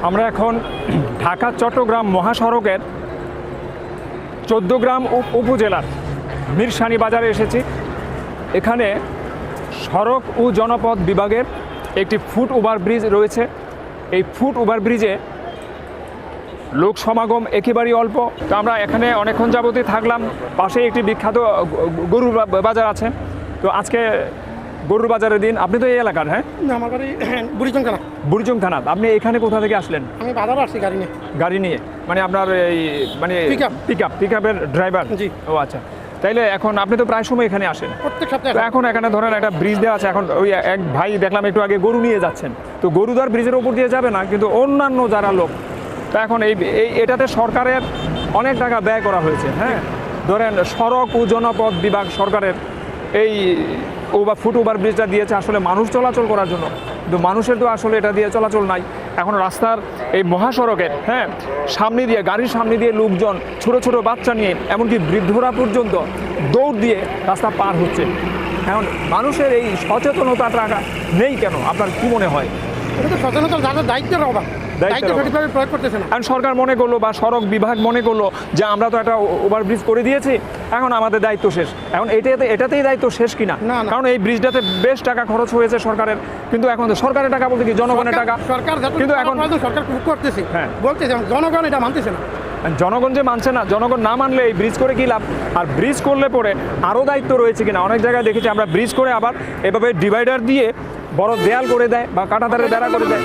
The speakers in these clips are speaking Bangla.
আমরা এখন ঢাকা চট্টগ্রাম মহাসড়কের ১৪ গ্রাম উপজেলার মিরসানি বাজারে এসেছি। এখানে সড়ক ও জনপথ বিভাগের একটি ফুট ওভারব্রিজ রয়েছে। এই ফুট ওভারব্রিজে লোক সমাগম একেবারেই অল্প। তো আমরা এখানে অনেকক্ষণ যাবতই থাকলাম। পাশে একটি বিখ্যাত গরুর বাজার আছে। তো আজকে গরুর বাজারের দিন। আপনি তো এই এলাকার? হ্যাঁ, আমার বাড়ি বুড়িচং থানা। বুড়িচং থানা। আপনি এখানে কোথা থেকে আসলেন? আমি বাজারে আসছি গাড়ি নিয়ে। গাড়ি নিয়ে মানে আপনার এই মানে পিক আপের ড্রাইভার? জি। ও আচ্ছা, তাইলে এখন আপনি তো প্রায় সময় এখানে আসেন? প্রত্যেক সপ্তাহে। এখন এখানে ধরেন একটা ব্রিজ দেওয়া আছে। এখন ওই এক ভাই দেখলাম একটু আগে গরু নিয়ে যাচ্ছেন। তো গরু তো আর ব্রিজের ওপর দিয়ে যাবে না, কিন্তু অন্যান্য যারা লোক, তো এখন এটাতে সরকারের অনেক টাকা ব্যয় করা হয়েছে। হ্যাঁ, ধরেন সড়ক ও জনপথ বিভাগ সরকারের এই ফুট ওভার ব্রিজটা দিয়েছে আসলে মানুষ চলাচল করার জন্য, কিন্তু মানুষের তো আসলে এটা দিয়ে চলাচল নাই। এখন রাস্তার এই মহাসড়কের সামনে দিয়ে, গাড়ির সামনে দিয়ে লোকজন ছোট ছোট বাচ্চা নিয়ে এমনকি বৃদ্ধরা পর্যন্ত দৌড় দিয়ে রাস্তা পার হচ্ছে। এখন মানুষের এই সচেতনতাটা নেই কেন, আপনার কি মনে হয়? এটা তো সচেতনতার যাদের দায়িত্বের অভাব, দায়িত্ব সঠিকভাবে প্রয়োগ করতেছে না। এখন সরকার মনে করলো বা সড়ক বিভাগ মনে করলো যে আমরা তো একটা ওভারব্রিজ করে দিয়েছি, এখন আমাদের দায়িত্ব শেষ। এখন এটাতেই দায়িত্ব শেষ কিনা? কারণ এই ব্রিজটাতে বেশ টাকা খরচ হয়েছে সরকারের, কিন্তু এখন তো সরকারের টাকা বলতে কি জনগণের টাকা। সরকার কিন্তু এখন সরকার করতেছে, হ্যাঁ বলতেছে, জনগণ এটা মানতেছে না। জনগণ যে মানছে না, জনগণ না মানলে এই ব্রিজ করে কি লাভ? আর ব্রিজ করলে পরে আরও দায়িত্ব রয়েছে কিনা। অনেক জায়গায় দেখেছি আমরা ব্রিজ করে আবার এভাবে ডিভাইডার দিয়ে বড় দেয়াল করে দেয় বা কাঁটাতারের বেড়া করে দেয়,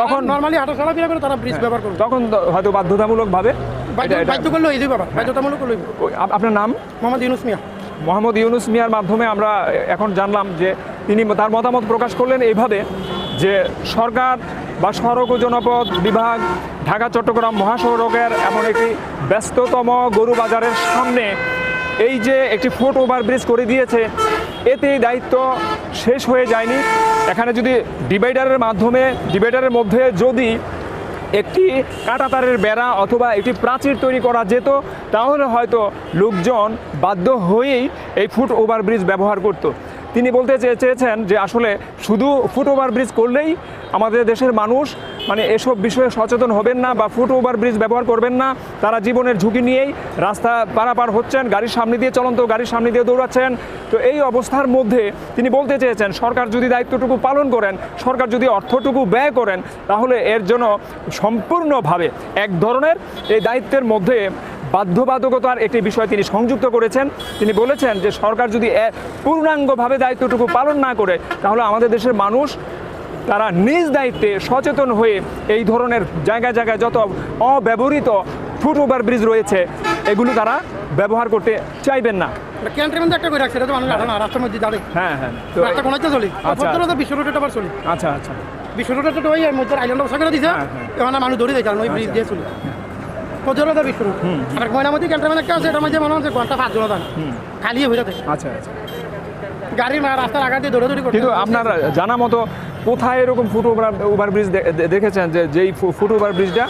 তখন নরমালি হাঁটা চলাফেরা করে তারা ব্রিজ ব্যবহার করে, তখন হয়তো বাধ্যতামূলকভাবে বাধ্য করলো এই যে ব্যাপার, বাধ্যতামূলক করলো। আপনার নাম? মোহাম্মদ ইউনুস মিয়া। মোহাম্মদ ইউনুস মিয়ার মাধ্যমে আমরা এখন জানলাম যে তিনি তার মতামত প্রকাশ করলেন এইভাবে যে সরকার বা সড়ক ও জনপথ বিভাগ ঢাকা চট্টগ্রাম মহাসড়কের এমন একটি ব্যস্ততম গরু বাজারের সামনে এই যে একটি ফুট ওভারব্রিজ করে দিয়েছে, এতেই দায়িত্ব শেষ হয়ে যায়নি। এখানে যদি ডিভাইডারের মধ্যে যদি একটি কাঁটাতারের বেড়া অথবা একটি প্রাচীর তৈরি করা যেত, তাহলে হয়তো লোকজন বাধ্য হয়েই এই ফুট ওভারব্রিজ ব্যবহার করত। তিনি বলতে চেয়েছেন যে আসলে শুধু ফুট ওভারব্রিজ করলেই আমাদের দেশের মানুষ মানে এসব বিষয়ে সচেতন হবেন না বা ফুট ওভারব্রিজ ব্যবহার করবেন না। তারা জীবনের ঝুঁকি নিয়েই রাস্তা পারাপার হচ্ছেন, গাড়ির সামনে দিয়ে চলন্ত গাড়ির সামনে দিয়ে দৌড়াচ্ছেন। তো এই অবস্থার মধ্যে তিনি বলতে চেয়েছেন সরকার যদি দায়িত্বটুকু পালন করেন, সরকার যদি অর্থটুকু ব্যয় করেন, তাহলে এর জন্য সম্পূর্ণভাবে এক ধরনের এই দায়িত্বের মধ্যে বাধ্যবাধকতার একটি বিষয় তিনি সংযুক্ত করেছেন। তিনি বলেছেন যে সরকার যদি পূর্ণাঙ্গভাবে দায়িত্বটুকু পালন না করে, তাহলে আমাদের দেশের মানুষ তারা নিজ দায়িত্বে সচেতন হয়ে এই ধরনের জায়গায় জায়গায় যত অব্যবহৃত ফুট ওভারব্রিজ রয়েছে এগুলো তারা ব্যবহার করতে চাইবেন না। হ্যাঁ হ্যাঁ, বিশ্ব রোডটা আবার চলি। আচ্ছা আচ্ছা, বিশ্ব রোডটা তো ওই মধ্যে আইল্যান্ড বসা করে দিছে, এখানে মানুষ ধরে যাচ্ছে ওই ব্রিজ দিয়ে চলি। খালি হয়ে যাচ্ছে। আচ্ছা আচ্ছা, গাড়ি রাস্তার আঘাত দিয়ে দৌড়াদৌড়ি করে। কিন্তু আপনার জানা মতো কোথায় এরকম ফুট ওভারব্রিজ দেখেছেন যে যেই ফুট ওভারব্রিজটা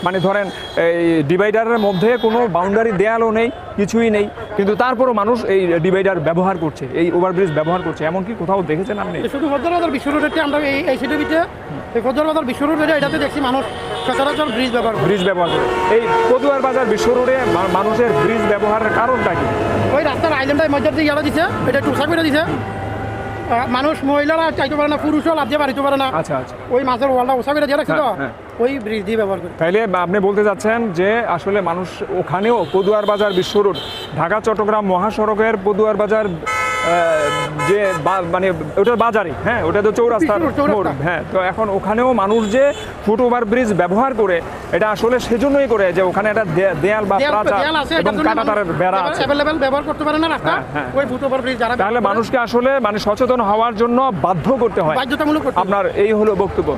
মানে ধরেন এই ডিভাইডারের মধ্যে কোনো বাউন্ডারি দেয়ালও নেই, কিছুই নেই, কিন্তু তারপরও মানুষ এই ডিভাইডার ব্যবহার করছে, এই ওভারব্রিজ ব্যবহার করছে, এমন কি কোথাও দেখেছেন আপনি? শুধু ফজলবাজার বিশ্ব রোডে আমরা এই সিটের ভিতরে এই ফজলবাজার বিশ্ব রোডে এটাতে দেখছি মানুষ সচরাচর ব্রিজ ব্যবহার করে। এই পদুয়ার বাজার বিশ্ব রোডে মানুষের ব্রিজ ব্যবহারের কারণটা কি? ওই রাস্তার আইল্যান্ডের মধ্যে দিয়ে গেলা দিছে, এটা টুসা করে দিছে, মানুষ মহিলারা চাইতে পারে না, পুরুষও লাভ দিয়ে পারিতে পারে না। আচ্ছা আচ্ছা, ওই মাছের ওয়ালটা ওসা করে দিয়ে রাখছিল, ওই ব্রিজ দিয়ে ব্যবহার করে। তাইলে আপনি বলতে চাচ্ছেন যে আসলে মানুষ ওখানেও পদুয়ার বাজার বিশ্ব রোড ঢাকা চট্টগ্রাম মহাসড়কের পদুয়ার বাজার যে মানে ওটার বাজারে, হ্যাঁ ওটা তো চৌরাস্তার মোড়, হ্যাঁ, তো এখন ওখানেও মানুষ যে ফুট ওভারব্রিজ ব্যবহার করে এটা আসলে সেজন্যই করে যে ওখানে একটা দেয়াল বা প্রাচীর এবং কাঁটাতারের বেড়া আছে, अवेलेबल ব্যবহার করতে পারে না রাস্তা, ওই ফুট ওভারব্রিজ যারা, তাহলে মানুষকে আসলে মানে সচেতন হওয়ার জন্য বাধ্য করতে হয়, বাধ্যতামূলক। আপনার এই হলো বক্তব্য।